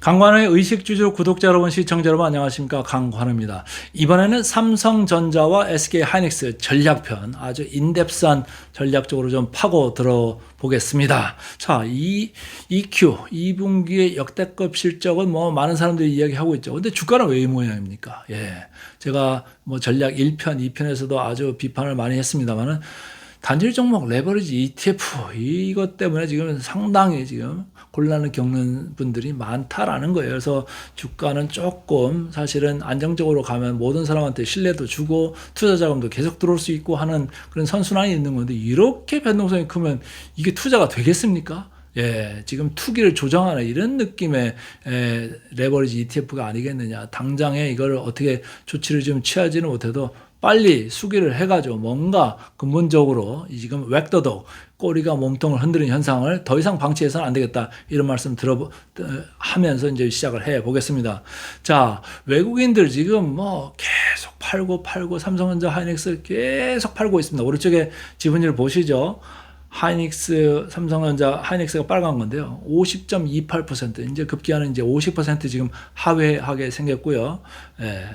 강관의 의식주주 구독자 여러분, 시청자 여러분 안녕하십니까? 강관우입니다. 이번에는 삼성전자와 SK하이닉스 전략편, 아주 인덱스한 전략적으로 좀 파고 들어보겠습니다. 자, EQ 2분기의 역대급 실적은 뭐 많은 사람들이 이야기하고 있죠. 근데 주가는 왜 이 모양입니까? 제가 뭐 전략 1편, 2편에서도 아주 비판을 많이 했습니다만은 단일 종목 레버리지 ETF 이것 때문에 지금 상당히 지금 곤란을 겪는 분들이 많다라는 거예요. 그래서 주가는 조금 사실은 안정적으로 가면 모든 사람한테 신뢰도 주고 투자 자금도 계속 들어올 수 있고 하는 그런 선순환이 있는 건데, 이렇게 변동성이 크면 이게 투자가 되겠습니까? 지금 투기를 조정하는 이런 느낌의 레버리지 ETF가 아니겠느냐. 당장에 이걸 어떻게 조치를 좀 취하지는 못해도 빨리 수기를 해가지고 뭔가 근본적으로 지금 웩더독 꼬리가 몸통을 흔드는 현상을 더 이상 방치해서는 안 되겠다, 이런 말씀 하면서 이제 시작을 해 보겠습니다. 자, 외국인들 지금 뭐 계속 팔고 삼성전자, 하이닉스 계속 팔고 있습니다. 오른쪽에 지분율 보시죠. 하이닉스, 삼성전자, 하이닉스가 빨간 건데요. 50.28%, 이제 급기야는 이제 50% 지금 하회하게 생겼고요.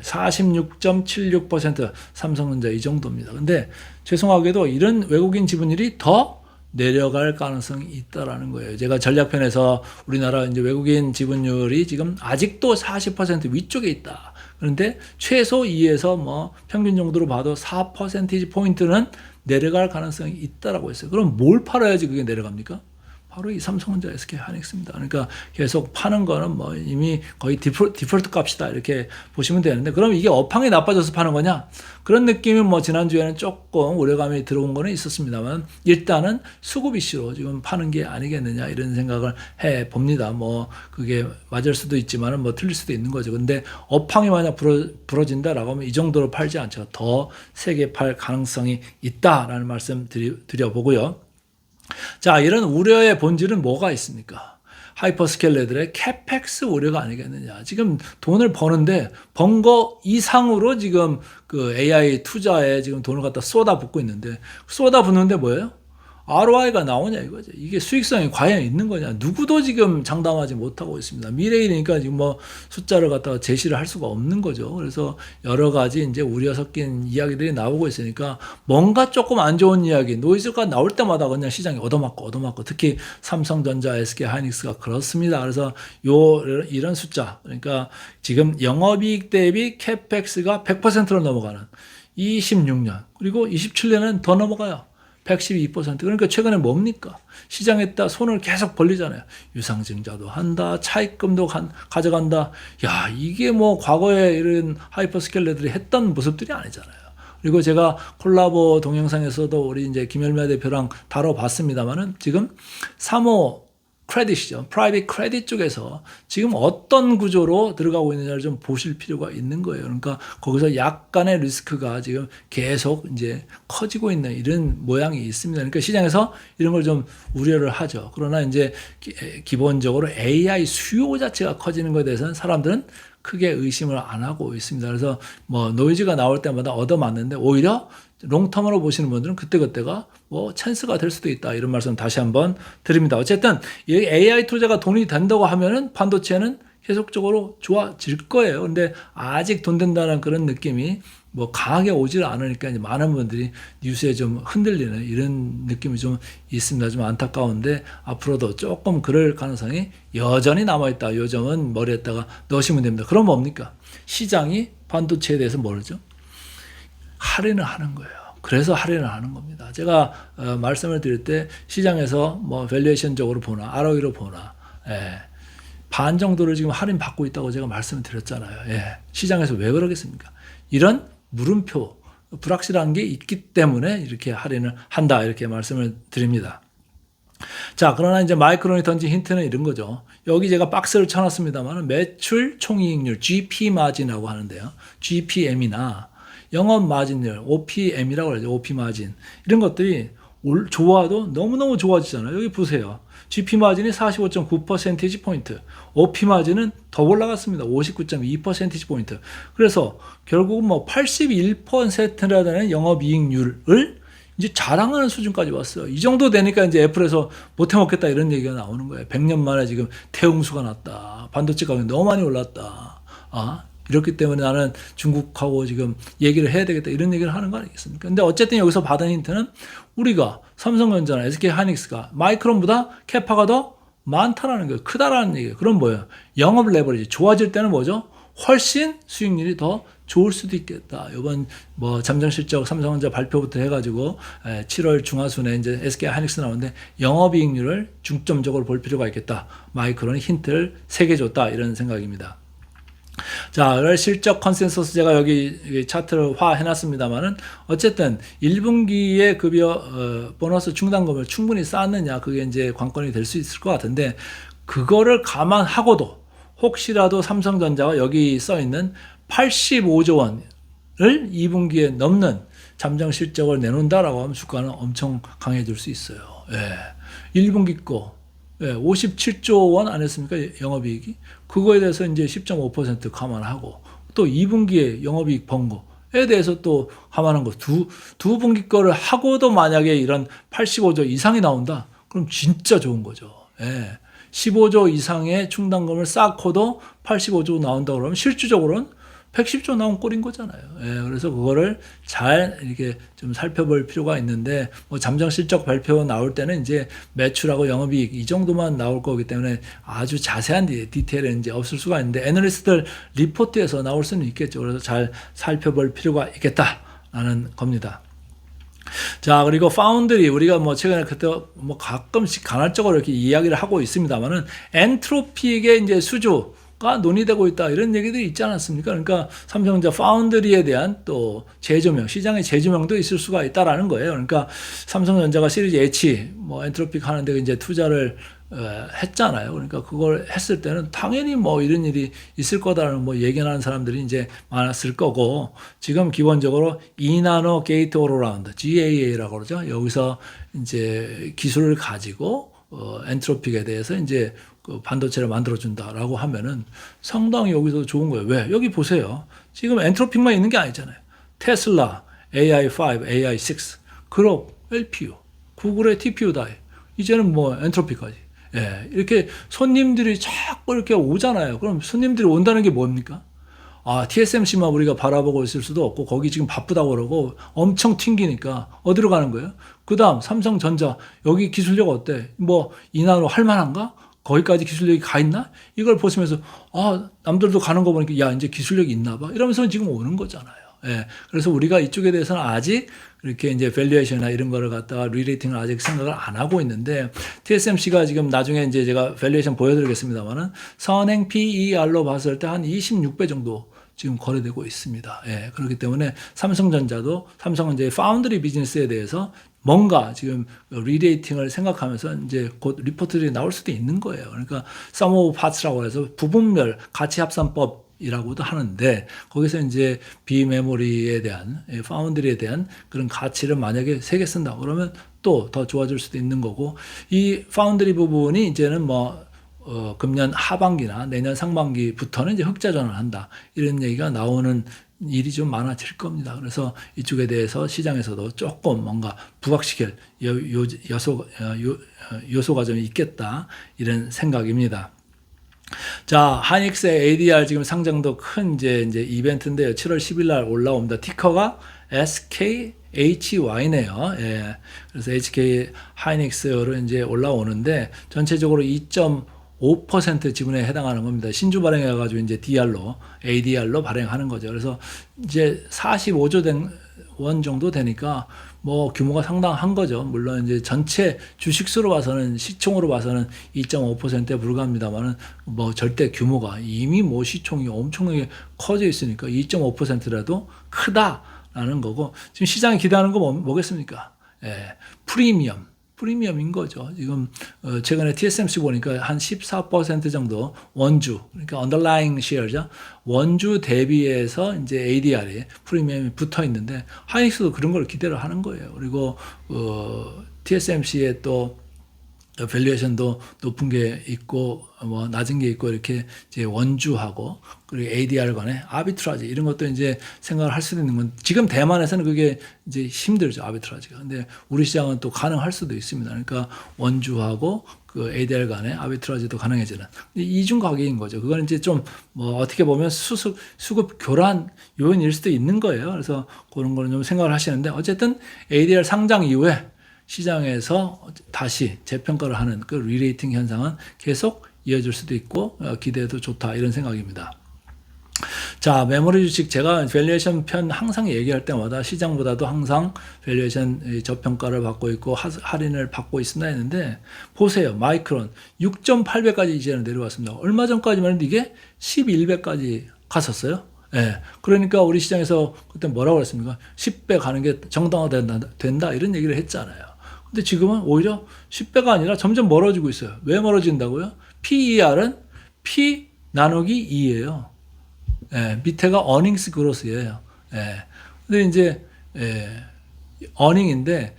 46.76% 삼성전자 이 정도입니다. 근데 죄송하게도 이런 외국인 지분율이 더 내려갈 가능성이 있다라는 거예요. 제가 전략편에서 우리나라 이제 외국인 지분율이 지금 아직도 40% 위쪽에 있다. 그런데 최소 2에서 뭐 평균 정도로 봐도 4%포인트는 내려갈 가능성이 있다라고 했어요. 그럼 뭘 팔아야지 그게 내려갑니까? 바로 이 삼성전자, SK하이닉스입니다. 그러니까 계속 파는 거는 뭐 이미 거의 디폴트 값이다, 이렇게 보시면 되는데, 그럼 이게 업황이 나빠져서 파는 거냐? 그런 느낌이 뭐 지난주에는 조금 우려감이 들어온 거는 있었습니다만, 일단은 수급 이슈로 지금 파는 게 아니겠느냐, 이런 생각을 해 봅니다. 뭐 그게 맞을 수도 있지만은 뭐 틀릴 수도 있는 거죠. 근데 업황이 만약 부러진다라고 하면 이 정도로 팔지 않죠. 더 세게 팔 가능성이 있다라는 말씀 드려보고요. 자, 이런 우려의 본질은 뭐가 있습니까? 하이퍼스케일러들의 캐펙스 우려가 아니겠느냐. 지금 돈을 버는데 번 거 이상으로 지금 그 AI 투자에 지금 돈을 갖다 쏟아붓고 있는데, 쏟아붓는데 뭐예요? ROI가 나오냐 이거죠. 이게 수익성이 과연 있는 거냐. 누구도 지금 장담하지 못하고 있습니다. 미래이니까 지금 뭐 숫자를 갖다가 제시를 할 수가 없는 거죠. 그래서 여러 가지 이제 우려 섞인 이야기들이 나오고 있으니까 뭔가 조금 안 좋은 이야기, 노이즈가 나올 때마다 그냥 시장이 얻어맞고, 특히 삼성전자, SK하이닉스가 그렇습니다. 그래서 이런 숫자, 그러니까 지금 영업이익 대비 캐펙스가 100%로 넘어가는 26년, 그리고 27년은 더 넘어가요. 112%. 그러니까 최근에 뭡니까? 시장에다 손을 계속 벌리잖아요. 유상증자도 한다, 차입금도 가져간다. 야, 이게 뭐 과거에 이런 하이퍼스케일러들이 했던 모습들이 아니잖아요. 그리고 제가 콜라보 동영상에서도 우리 이제 김열매 대표랑 다뤄봤습니다만은, 지금 3호 크레딧이죠. 프라이빗 크레딧 쪽에서 지금 어떤 구조로 들어가고 있느냐를 좀 보실 필요가 있는 거예요. 그러니까 거기서 약간의 리스크가 지금 계속 이제 커지고 있는 이런 모양이 있습니다. 그러니까 시장에서 이런 걸 좀 우려를 하죠. 그러나 이제 기본적으로 AI 수요 자체가 커지는 것에 대해서는 사람들은 크게 의심을 안 하고 있습니다. 그래서 뭐 노이즈가 나올 때마다 얻어맞는데, 오히려 롱텀으로 보시는 분들은 그때가 뭐 찬스가 될 수도 있다, 이런 말씀 다시 한번 드립니다. 어쨌든 이 AI 투자가 돈이 된다고 하면은 반도체는 계속적으로 좋아질 거예요. 근데 아직 돈 된다는 그런 느낌이 뭐 강하게 오질 않으니까 이제 많은 분들이 뉴스에 좀 흔들리는 이런 느낌이 좀 있습니다. 좀 안타까운데 앞으로도 조금 그럴 가능성이 여전히 남아있다. 요 점은 머리에다가 넣으시면 됩니다. 그럼 뭡니까? 시장이 반도체에 대해서 뭐죠? 할인을 하는 거예요. 그래서 할인을 하는 겁니다. 제가 말씀을 드릴 때 시장에서 뭐 밸류에이션적으로 보나 ROE로 보나 반 정도를 지금 할인 받고 있다고 제가 말씀을 드렸잖아요. 시장에서 왜 그러겠습니까? 이런 물음표, 불확실한 게 있기 때문에 이렇게 할인을 한다, 이렇게 말씀을 드립니다. 자, 그러나 이제 마이크론이 던진 힌트는 이런 거죠. 여기 제가 박스를 쳐놨습니다만, 매출 총이익률 GP 마진이라고 하는데요. GPM이나 영업 마진율, OPM이라고 그러죠. OP 마진. 이런 것들이 좋아도 너무너무 좋아지잖아요. 여기 보세요. GP 마진이 45.9%포인트, OP 마진은 더 올라갔습니다. 59.2%포인트. 그래서 결국은 뭐 81%나 되는 영업이익률을 이제 자랑하는 수준까지 왔어요. 이 정도 되니까 이제 애플에서 못 해먹겠다 이런 얘기가 나오는 거예요. 100년 만에 지금 대홍수가 났다. 반도체 가격이 너무 많이 올랐다. 이렇기 때문에 나는 중국하고 지금 얘기를 해야 되겠다 이런 얘기를 하는 거 아니겠습니까? 근데 어쨌든 여기서 받은 힌트는 우리가 삼성전자나 SK하이닉스가 마이크론보다 캐파가 더 많다라는 거예요. 크다라는 얘기예요. 그럼 뭐예요? 영업 레버리지 좋아질 때는 뭐죠? 훨씬 수익률이 더 좋을 수도 있겠다. 이번 뭐 잠정실적 삼성전자 발표부터 해가지고 7월 중하순에 이제 SK하이닉스 나오는데 영업이익률을 중점적으로 볼 필요가 있겠다. 마이크론이 힌트를 3개 줬다 이런 생각입니다. 자, 실적 컨센서스 제가 여기 차트를 화해놨습니다만은 어쨌든 1분기에 급여 보너스 충당금을 충분히 쌓았느냐 그게 이제 관건이 될 수 있을 것 같은데 그거를 감안하고도 혹시라도 삼성전자가 여기 써 있는 85조 원을 2분기에 넘는 잠정 실적을 내놓는다라고 하면 주가는 엄청 강해질 수 있어요. 1분기 거 57조 원 안 했습니까? 영업이익이. 그거에 대해서 이제 10.5% 감안하고 또 2분기에 영업이익 번 거에 대해서 또 감안한 거 두 분기 거를 하고도 만약에 이런 85조 이상이 나온다. 그럼 진짜 좋은 거죠. 15조 이상의 충당금을 쌓고도 85조 나온다 그러면 실질적으로는 110조 나온 꼴인 거잖아요. 그래서 그거를 잘 이렇게 좀 살펴볼 필요가 있는데, 뭐 잠정 실적 발표 나올 때는 이제 매출하고 영업이익 이 정도만 나올 거기 때문에 아주 자세한 디테일은 이제 없을 수가 있는데, 애널리스트들 리포트에서 나올 수는 있겠죠. 그래서 잘 살펴볼 필요가 있겠다라는 겁니다. 자, 그리고 파운드리, 우리가 뭐 최근에 그때 뭐 가끔씩 간헐적으로 이렇게 이야기를 하고 있습니다만은, 엔트로피의 이제 수주가 논의되고 있다 이런 얘기들이 있지 않았습니까? 그러니까 삼성전자 파운드리에 대한 또 재조명, 시장의 재조명도 있을 수가 있다라는 거예요. 그러니까 삼성전자가 시리즈 H 뭐 엔트로픽 하는데 이제 투자를 했잖아요. 그러니까 그걸 했을 때는 당연히 뭐 이런 일이 있을 거다라는 뭐 얘기하는 사람들이 이제 많았을 거고, 지금 기본적으로 2나노 게이트 오로라운드 GAA라고 그러죠. 여기서 이제 기술을 가지고 엔트로픽에 대해서 이제 그 반도체를 만들어준다라고 하면은 상당히 여기서 좋은 거예요. 왜? 여기 보세요. 지금 엔트로픽만 있는 게 아니잖아요. 테슬라, AI5, AI6, 그룹, LPU, 구글의 TPU 다이, 이제는 뭐 엔트로픽까지. 이렇게 손님들이 자꾸 이렇게 오잖아요. 그럼 손님들이 온다는 게 뭡니까? TSMC만 우리가 바라보고 있을 수도 없고, 거기 지금 바쁘다고 그러고 엄청 튕기니까 어디로 가는 거예요? 그 다음 삼성전자, 여기 기술력 어때? 뭐 이나로 할 만한가? 거기까지 기술력이 가 있나? 이걸 보시면서 남들도 가는 거 보니까 야, 이제 기술력이 있나 봐 이러면서 지금 오는 거잖아요. 그래서 우리가 이쪽에 대해서는 아직 이렇게 이제 밸류에이션이나 이런 거를 갖다가 리레이팅을 아직 생각을 안 하고 있는데, TSMC가 지금 나중에 이제 제가 밸류에이션 보여드리겠습니다만은 선행 PER로 봤을 때 한 26배 정도 지금 거래되고 있습니다. 그렇기 때문에 삼성전자도 삼성전자의 파운드리 비즈니스에 대해서 뭔가 지금 리레이팅을 생각하면서 이제 곧 리포트들이 나올 수도 있는 거예요. 그러니까 sum of parts라고 해서 부분별 가치 합산법 이라고도 하는데, 거기서 이제 비메모리에 대한, 파운드리에 대한 그런 가치를 만약에 3개 쓴다 그러면 또 더 좋아질 수도 있는 거고, 이 파운드리 부분이 이제는 뭐 금년 하반기나 내년 상반기부터는 이제 흑자 전환한다 이런 얘기가 나오는 일이 좀 많아질 겁니다. 그래서 이쪽에 대해서 시장에서도 조금 뭔가 부각시킬 요소가 좀 있겠다 이런 생각입니다. 자, 하이닉스의 ADR 지금 상장도 큰 이제 이벤트인데요. 7월 10일 날 올라옵니다. 티커가 SKHY네요. 그래서 HK 하이닉스로 이제 올라오는데, 전체적으로 2.5% 지분에 해당하는 겁니다. 신주 발행해가지고 이제 ADR로 발행하는 거죠. 그래서 이제 45조 원 정도 되니까 뭐 규모가 상당한 거죠. 물론 이제 전체 주식수로 봐서는, 시총으로 봐서는 2.5%에 불과합니다만은 뭐 절대 규모가 이미 뭐 시총이 엄청나게 커져 있으니까 2.5%라도 크다라는 거고, 지금 시장이 기대하는 거 뭐겠습니까? 프리미엄인 거죠. 지금 최근에 TSMC 보니까 한 14% 정도 원주, 그러니까 underlying share죠. 원주 대비해서 이제 ADR이 프리미엄이 붙어 있는데, 하이닉스도 그런 걸 기대를 하는 거예요. 그리고 TSMC의 또 밸류에이션도 높은 게 있고 뭐 낮은 게 있고 이렇게 이제 원주하고 그리고 ADR 간의 아비트라지 이런 것도 이제 생각을 할 수도 있는 건 지금 대만에서는 그게 이제 힘들죠 아비트라지가. 근데 우리 시장은 또 가능할 수도 있습니다. 그러니까 원주하고 그 ADR 간의 아비트라지도 가능해지는 이중 가격인 거죠. 그건 이제 좀 뭐 어떻게 보면 수급 교란 요인일 수도 있는 거예요. 그래서 그런 거는 좀 생각을 하시는데 어쨌든 ADR 상장 이후에 시장에서 다시 재평가를 하는 그 리레이팅 현상은 계속 이어질 수도 있고 기대해도 좋다 이런 생각입니다. 자, 메모리 주식 제가 밸류에이션 편 항상 얘기할 때마다 시장보다도 항상 밸류에이션 저평가를 받고 있고 할인을 받고 있습니다 했는데 보세요. 마이크론 6.8배까지 이제는 내려왔습니다. 얼마 전까지만 해도 이게 11배까지 갔었어요. 예. 그러니까 우리 시장에서 그때 뭐라고 그랬습니까? 10배 가는 게 정당화된다 이런 얘기를 했잖아요. 근데 지금은 오히려 10배가 아니라 점점 멀어지고 있어요. 왜 멀어진다고요? PER은 P 나누기 2예요. 예, 밑에가 earnings growth예요. 예. 근데 이제 earning인데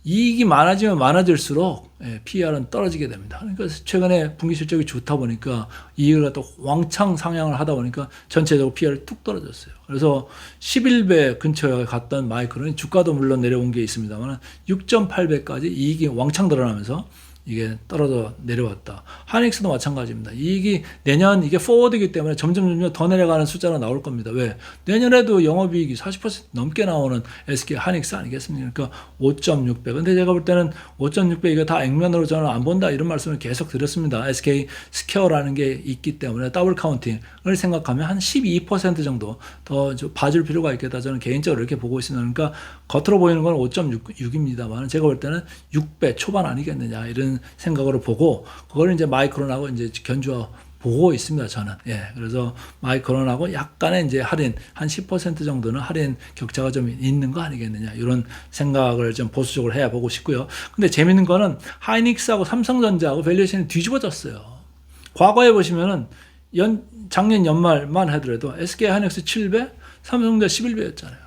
이익이 많아지면 많아질수록 PER은 떨어지게 됩니다. 그러니까 최근에 분기 실적이 좋다 보니까 이익을 갖다 왕창 상향을 하다 보니까 전체적으로 PER이 뚝 떨어졌어요. 그래서 11배 근처에 갔던 마이크론이 주가도 물론 내려온 게 있습니다만 6.8배까지 이익이 왕창 드러나면서 이게 떨어져 내려왔다. 하이닉스도 마찬가지입니다. 이익이 내년 이게 포워드이기 때문에 점점 더 내려가는 숫자가 나올 겁니다. 왜? 내년에도 영업이익이 40% 넘게 나오는 SK 하이닉스 아니겠습니까? 그러니까 5.6배. 근데 제가 볼 때는 5.6배 이거 다 액면으로 저는 안 본다 이런 말씀을 계속 드렸습니다. SK 스퀘어라는 게 있기 때문에 더블 카운팅을 생각하면 한 12% 정도 더 봐줄 필요가 있겠다. 저는 개인적으로 이렇게 보고 있습니다. 그러니까 겉으로 보이는 건 5.6입니다만 제가 볼 때는 6배 초반 아니겠느냐 이런 생각으로 보고 그걸 이제 마이크론하고 이제 견주어 보고 있습니다. 저는. 예. 그래서 마이크론하고 약간의 이제 할인 한 10% 정도는 할인 격차가 좀 있는 거 아니겠느냐 이런 생각을 좀 보수적으로 해야 보고 싶고요. 근데 재밌는 거는 하이닉스하고 삼성전자하고 밸류에이션이 뒤집어졌어요. 과거에 보시면은 작년 연말만 하더라도 SK 하이닉스 7배, 삼성전자 11배였잖아요.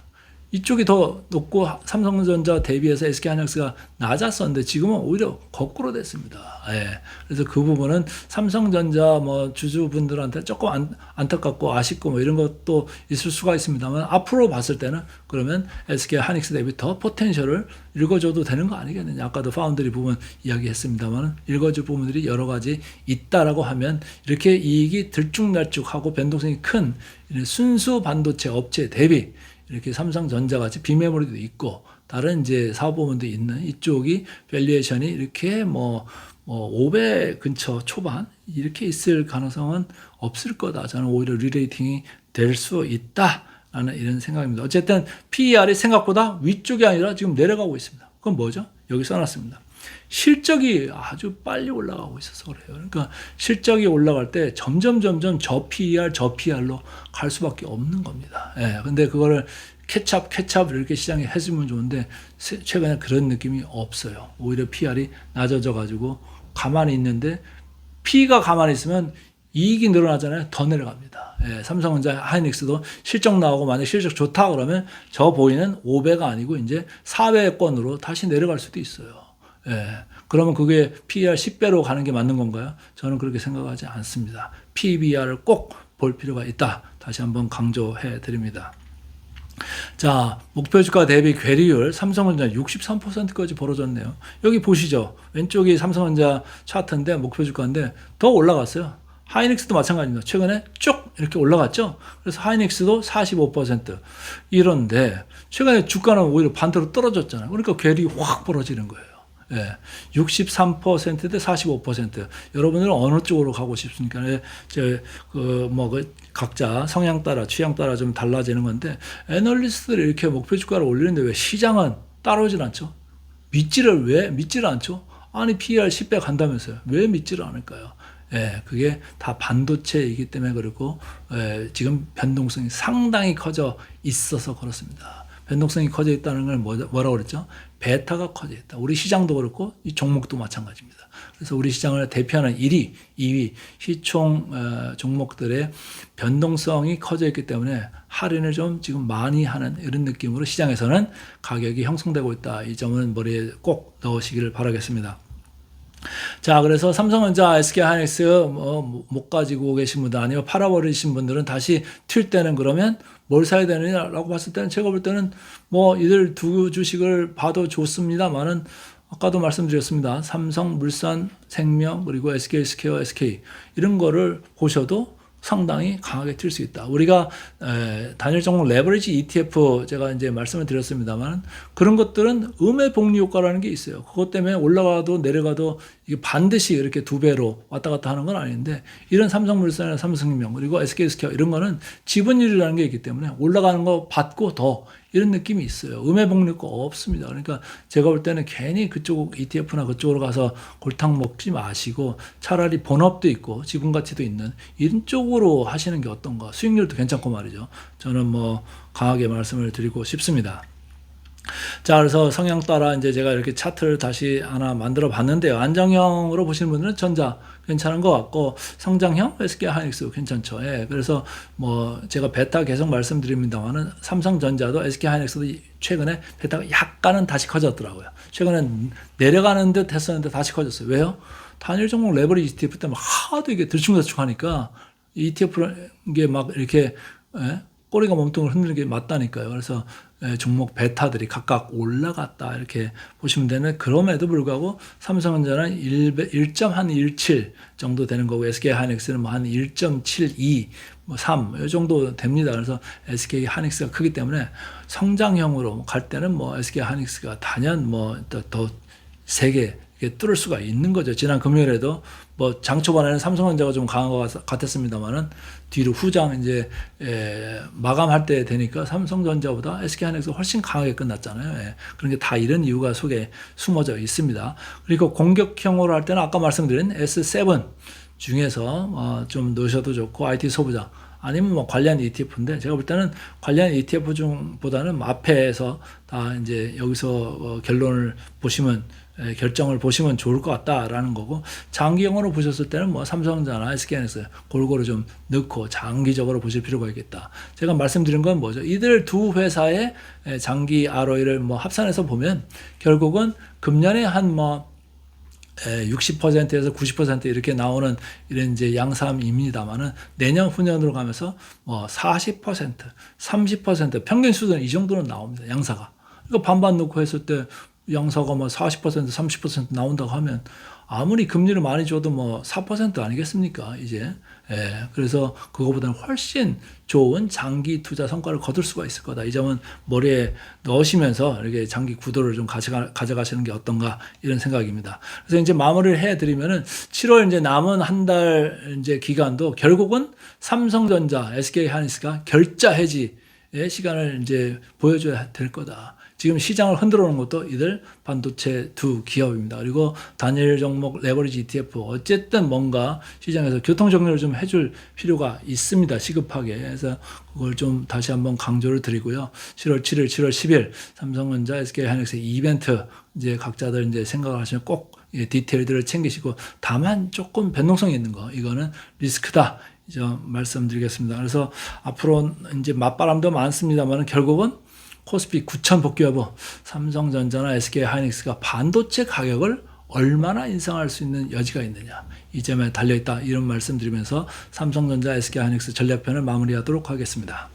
이쪽이 더 높고 삼성전자 대비해서 SK하이닉스가 낮았었는데 지금은 오히려 거꾸로 됐습니다. 예. 그래서 그 부분은 삼성전자 뭐 주주분들한테 조금 안타깝고 아쉽고 뭐 이런 것도 있을 수가 있습니다만 앞으로 봤을 때는 그러면 SK하이닉스 대비 더 포텐셜을 읽어줘도 되는 거 아니겠느냐. 아까도 파운드리 부분 이야기했습니다만 읽어줄 부분들이 여러 가지 있다라고 하면 이렇게 이익이 들쭉날쭉하고 변동성이 큰 순수 반도체 업체 대비 이렇게 삼성전자 같이 비메모리도 있고 다른 이제 사업 부문도 있는 이쪽이 밸류에이션이 이렇게 뭐 5배 근처 초반 이렇게 있을 가능성은 없을 거다. 저는 오히려 리레이팅이 될 수 있다라는 이런 생각입니다. 어쨌든 PER이 생각보다 위쪽이 아니라 지금 내려가고 있습니다. 그건 뭐죠? 여기 써놨습니다. 실적이 아주 빨리 올라가고 있어서 그래요. 그러니까 실적이 올라갈 때 점점 저 PER로 갈 수밖에 없는 겁니다. 예. 근데 그거를 캐치업 이렇게 시장에 해주면 좋은데 최근에 그런 느낌이 없어요. 오히려 PER이 낮아져 가지고 가만히 있는데 P가 가만히 있으면 이익이 늘어나잖아요. 더 내려갑니다. 예, 삼성전자 하이닉스도 실적 나오고 만약 실적 좋다 그러면 저 보이는 5배가 아니고 이제 4배권으로 다시 내려갈 수도 있어요. 예. 그러면 그게 PER 10배로 가는 게 맞는 건가요? 저는 그렇게 생각하지 않습니다. PBR을 꼭 볼 필요가 있다. 다시 한번 강조해 드립니다. 자, 목표 주가 대비 괴리율 삼성전자 63%까지 벌어졌네요. 여기 보시죠. 왼쪽이 삼성전자 차트인데 목표 주가인데 더 올라갔어요. 하이닉스도 마찬가지입니다. 최근에 쭉 이렇게 올라갔죠. 그래서 하이닉스도 45% 이런데 최근에 주가는 오히려 반대로 떨어졌잖아요. 그러니까 괴리 확 벌어지는 거예요. 예, 63%대 45%. 여러분들은 어느 쪽으로 가고 싶습니까? 각자 성향 따라, 취향 따라 좀 달라지는 건데, 애널리스트들이 이렇게 목표 주가를 올리는데 왜 시장은 따라오질 않죠? 왜 믿지를 않죠? 아니, PER 10배 간다면서요. 왜 믿지를 않을까요? 예, 그게 다 반도체이기 때문에 그렇고, 지금 변동성이 상당히 커져 있어서 그렇습니다. 변동성이 커져 있다는 걸 뭐라고 그랬죠? 베타가 커져 있다. 우리 시장도 그렇고 이 종목도 마찬가지입니다. 그래서 우리 시장을 대표하는 1위, 2위 시총 종목들의 변동성이 커져 있기 때문에 할인을 좀 지금 많이 하는 이런 느낌으로 시장에서는 가격이 형성되고 있다. 이 점은 머리에 꼭 넣으시기를 바라겠습니다. 자, 그래서 삼성전자, SK하이닉스 못 가지고 계신 분들 아니면 팔아버리신 분들은 다시 튈 때는 그러면 뭘 사야 되느냐라고 봤을 때는 제가 볼 때는 뭐 이들 두 주식을 봐도 좋습니다만은 아까도 말씀드렸습니다. 삼성, 물산, 생명 그리고 SK스퀘어, SK 이런 거를 보셔도 상당히 강하게 튈 수 있다. 우리가 단일 종목 레버리지 ETF 제가 이제 말씀을 드렸습니다만 그런 것들은 음의 복리 효과라는 게 있어요. 그것 때문에 올라가도 내려가도 이게 반드시 이렇게 두 배로 왔다 갔다 하는 건 아닌데 이런 삼성물산이나 삼성생명 그리고 SK스퀘어 이런 거는 지분율이라는 게 있기 때문에 올라가는 거 받고 더 이런 느낌이 있어요. 음의 복리 효과 없습니다. 그러니까 제가 볼 때는 괜히 그쪽 ETF나 그쪽으로 가서 골탕 먹지 마시고 차라리 본업도 있고 지분 가치도 있는 이런 쪽으로 하시는 게 어떤가. 수익률도 괜찮고 말이죠. 저는 뭐 강하게 말씀을 드리고 싶습니다. 자, 그래서 성향 따라 이제 제가 이렇게 차트를 다시 하나 만들어 봤는데요. 안정형으로 보시는 분들은 전자 괜찮은 것 같고, 성장형 SK하이닉스 괜찮죠. 예. 그래서 뭐 제가 베타 계속 말씀드립니다만은 삼성전자도 SK하이닉스도 최근에 베타가 약간은 다시 커졌더라고요. 최근에 내려가는 듯 했었는데 다시 커졌어요. 왜요? 단일 종목 레버리지 ETF 때문에 하도 이게 들쭉날쭉 하니까 ETF 이게 막 이렇게 꼬리가 몸통을 흔드는 게 맞다니까요. 그래서 종목 베타들이 각각 올라갔다 이렇게 보시면 되는. 그럼에도 불구하고 삼성전자는 1.17 정도 되는 거고 SK하이닉스는 뭐 한 1.72, 뭐 3, 이 정도 됩니다. 그래서 SK하이닉스가 크기 때문에 성장형으로 갈 때는 뭐 SK하이닉스가 단연 뭐 더 세게 뚫을 수가 있는 거죠. 지난 금요일에도 뭐 장 초반에는 삼성전자가 좀 강한 것 같았습니다만은 뒤로 후장 이제 마감할 때 되니까 삼성전자보다 SK하이닉스가 훨씬 강하게 끝났잖아요. 예. 그런 게 다 이런 이유가 속에 숨어져 있습니다. 그리고 공격형으로 할 때는 아까 말씀드린 S7 중에서 좀 넣으셔도 좋고 IT 소부장 아니면 뭐 관련 ETF인데 제가 볼 때는 관련 ETF 중보다는 앞에서 다 이제 여기서 결론을 보시면 결정을 보시면 좋을 것 같다라는 거고, 장기형으로 보셨을 때는 뭐 삼성전자나 SK하이닉스 골고루 좀 넣고 장기적으로 보실 필요가 있겠다. 제가 말씀드린 건 뭐죠? 이들 두 회사의 장기 ROE를 뭐 합산해서 보면 결국은 금년에 한 뭐 60%에서 90% 이렇게 나오는 이런 이제 양상입니다만은 내년 후년으로 가면서 뭐 40%, 30% 평균 수준은 이 정도는 나옵니다. 양사가. 그러니까 반반 넣고 했을 때 양사가 뭐 40%, 30% 나온다고 하면 아무리 금리를 많이 줘도 뭐 4% 아니겠습니까? 이제. 그래서 그거보다는 훨씬 좋은 장기 투자 성과를 거둘 수가 있을 거다. 이 점은 머리에 넣으시면서 이렇게 장기 구도를 좀 가져가시는 게 어떤가 이런 생각입니다. 그래서 이제 마무리를 해드리면은 7월 이제 남은 한 달 이제 기간도 결국은 삼성전자, SK하이닉스가 결자 해지의 시간을 이제 보여줘야 될 거다. 지금 시장을 흔들어 놓은 것도 이들 반도체 두 기업입니다. 그리고 단일 종목 레버리지 ETF 어쨌든 뭔가 시장에서 교통 정리를 좀 해줄 필요가 있습니다. 시급하게. 그래서 그걸 좀 다시 한번 강조를 드리고요. 7월 7일, 7월 10일 삼성전자, SK하이닉스 이벤트 이제 각자들 이제 생각을 하시면 꼭 디테일들을 챙기시고, 다만 조금 변동성이 있는 거 이거는 리스크다. 이제 말씀드리겠습니다. 그래서 앞으로 이제 맞바람도 많습니다만 결국은 코스피 9,000 복귀 여부, 삼성전자나 SK하이닉스가 반도체 가격을 얼마나 인상할 수 있는 여지가 있느냐, 이 점에 달려있다 이런 말씀 드리면서 삼성전자, SK하이닉스 전략편을 마무리하도록 하겠습니다.